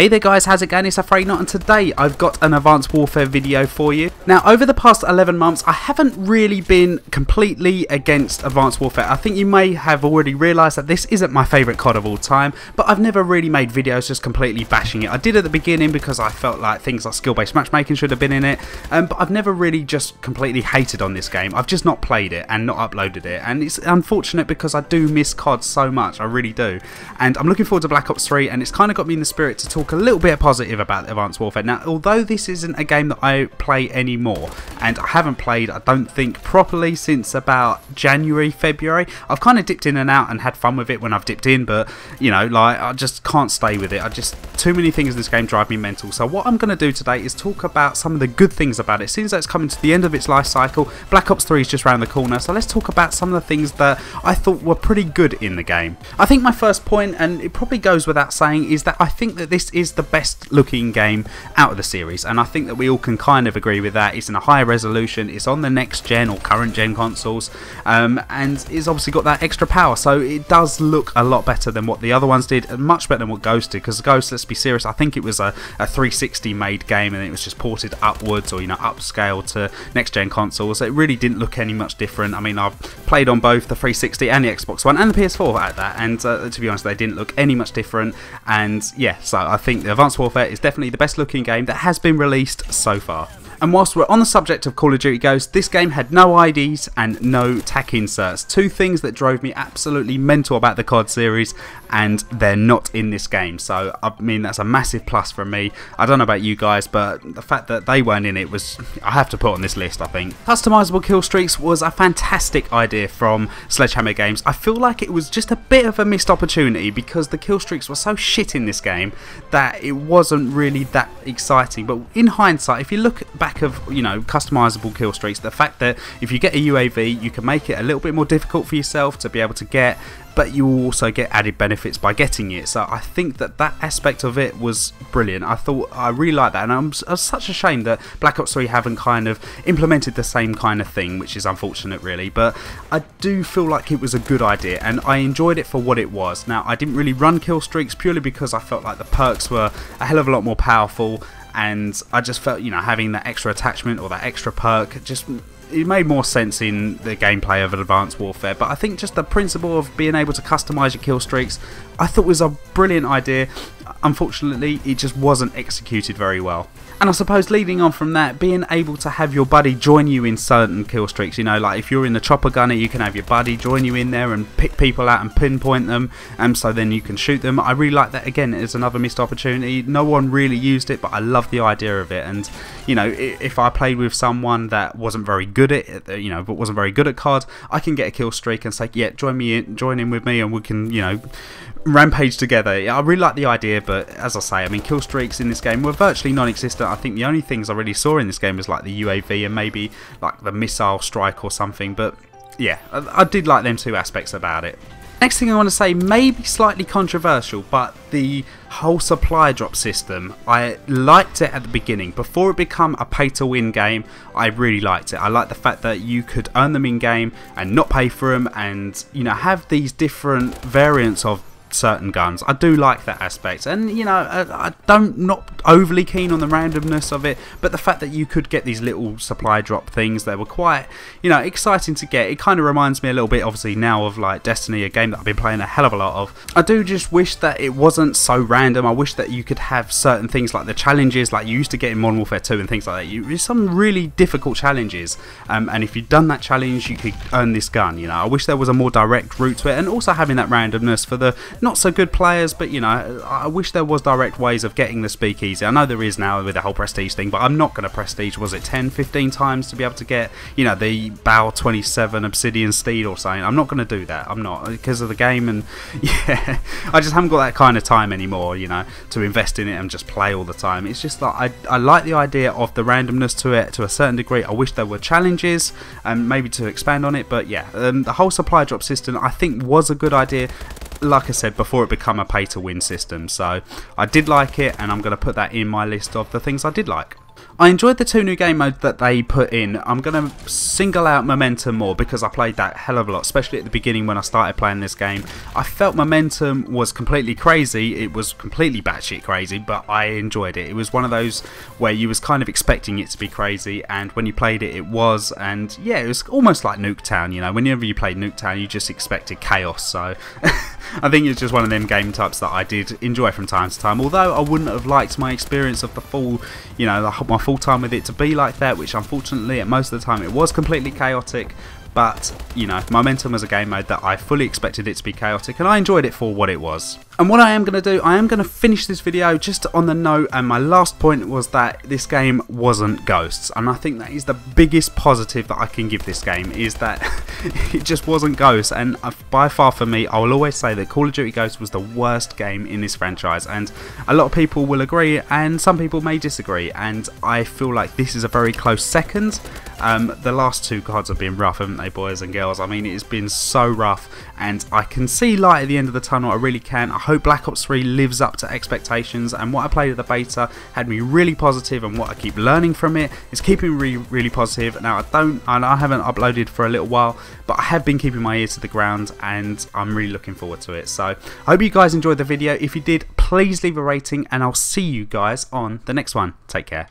Hey there guys, how's it going? It's Afraid Not, and today I've got an Advanced Warfare video for you. Now, over the past 11 months, I haven't really been completely against Advanced Warfare. I think you may have already realised that this isn't my favourite COD of all time, but I've never really made videos just completely bashing it. I did at the beginning because I felt like things like skill-based matchmaking should have been in it, but I've never really just completely hated on this game. I've just not played it and not uploaded it, and it's unfortunate because I do miss COD so much, I really do. And I'm looking forward to Black Ops 3, and it's kind of got me in the spirit to talk a little bit positive about Advanced Warfare. Now, although this isn't a game that I play anymore, and I haven't played, I don't think, properly since about January, February. I've kind of dipped in and out and had fun with it when I've dipped in, but, you know, like, I just can't stay with it. Too many things in this game drive me mental. So what I'm going to do today is talk about some of the good things about it. Since it's coming to the end of its life cycle, Black Ops 3 is just around the corner, so let's talk about some of the things that I thought were pretty good in the game. I think my first point, and it probably goes without saying, is that I think that this is the best looking game out of the series, and I think that we all can kind of agree with that. It's in a higher resolution, it's on the next gen or current gen consoles, and it's obviously got that extra power, so it does look a lot better than what the other ones did, and much better than what Ghost did, because Ghost, let's be serious, I think it was a 360 made game and it was just ported upwards, or, you know, upscale to next gen consoles. It really didn't look any much different. I mean, I've played on both the 360 and the Xbox One and the PS4 at that, and to be honest, they didn't look any much different. And yeah, so I think the Advanced Warfare is definitely the best looking game that has been released so far. And whilst we're on the subject of Call of Duty Ghost, this game had no IDs and no tack inserts. Two things that drove me absolutely mental about the COD series, and they're not in this game. So, I mean, that's a massive plus for me. I don't know about you guys, but the fact that they weren't in it was, I have to put on this list, I think. Customizable kill streaks was a fantastic idea from Sledgehammer Games. I feel like it was just a bit of a missed opportunity because the kill streaks were so shit in this game that it wasn't really that exciting. But in hindsight, if you look back of, you know, customizable kill streaks, the fact that if you get a UAV, you can make it a little bit more difficult for yourself to be able to get, but you will also get added benefits by getting it. So I think that that aspect of it was brilliant. I really like that, and I'm such a shame that Black Ops 3 haven't kind of implemented the same kind of thing, which is unfortunate really, but I do feel like it was a good idea and I enjoyed it for what it was. Now, I didn't really run kill streaks purely because I felt like the perks were a hell of a lot more powerful, and I just felt, you know, having that extra attachment or that extra perk, just it made more sense in the gameplay of Advanced Warfare. But I think just the principle of being able to customise your kill streaks, I thought was a brilliant idea. Unfortunately, it just wasn't executed very well. And I suppose leading on from that, being able to have your buddy join you in certain kill streaks, you know, like if you're in the chopper gunner, you can have your buddy join you in there and pick people out and pinpoint them, and so then you can shoot them. I really like that. Again, it's another missed opportunity. No one really used it, but I love the idea of it. And, you know, if I played with someone that wasn't very good at it, you know, but wasn't very good at COD, I can get a kill streak and say, yeah, join in with me, and we can, you know, rampage together. I really like the idea, but as I say, I mean, kill streaks in this game were virtually non-existent. I think the only things I really saw in this game was like the UAV and maybe like the missile strike or something, but yeah, I did like them two aspects about it. Next thing I want to say, maybe slightly controversial, but the whole supply drop system, I liked it at the beginning. Before it became a pay to win game, I really liked it. I liked the fact that you could earn them in game and not pay for them, and, you know, have these different variants of certain guns. I do like that aspect, and, you know, I don't, not overly keen on the randomness of it, but the fact that you could get these little supply drop things that were quite, you know, exciting to get. It kind of reminds me a little bit, obviously, now of like Destiny, a game that I've been playing a hell of a lot of. I do just wish that it wasn't so random. I wish that you could have certain things like the challenges like you used to get in Modern Warfare 2 and things like that. There's some really difficult challenges, and if you'd done that challenge, you could earn this gun. You know, I wish there was a more direct route to it, and also having that randomness for the not so good players, but, you know, I wish there was direct ways of getting the speakeasy. I know there is now with the whole prestige thing, but I'm not going to prestige, was it 10, 15 times to be able to get, you know, the BAL 27 Obsidian Steed or something. I'm not going to do that. I'm not, because of the game, and yeah, I just haven't got that kind of time anymore, you know, to invest in it and just play all the time. It's just like, I like the idea of the randomness to it to a certain degree. I wish there were challenges and maybe to expand on it, but yeah, the whole supply drop system I think was a good idea, like I said, before it became a pay to win system. So I did like it, and I'm going to put that in my list of the things I did like. I enjoyed the 2 new game modes that they put in. I'm going to single out Momentum more because I played that hell of a lot, especially at the beginning when I started playing this game. I felt Momentum was completely crazy. It was completely batshit crazy, but I enjoyed it. It was one of those where you was kind of expecting it to be crazy, and when you played it, it was. And yeah, it was almost like Nuketown, you know. Whenever you played Nuketown, you just expected chaos. So I think it's just one of them game types that I did enjoy from time to time. Although I wouldn't have liked my experience of the full, you know, my full time with it to be like that, which unfortunately at most of the time it was completely chaotic. But, you know, Momentum was a game mode that I fully expected it to be chaotic, and I enjoyed it for what it was. And what I am going to do, I am going to finish this video just on the note, and my last point was that this game wasn't Ghosts. And I think that is the biggest positive that I can give this game, is that it just wasn't Ghosts. And by far for me, I will always say that Call of Duty Ghosts was the worst game in this franchise. And a lot of people will agree, and some people may disagree. And I feel like this is a very close second. The last 2 CODs have been rough, haven't they, boys and girls? I mean, it has been so rough, and I can see light at the end of the tunnel. I really can. I hope Black Ops 3 lives up to expectations, and what I played at the beta had me really positive, and what I keep learning from it is keeping me really positive. Now, I haven't uploaded for a little while, but I have been keeping my ear to the ground, and I'm really looking forward to it. So I hope you guys enjoyed the video. If you did, please leave a rating, and I'll see you guys on the next one. Take care.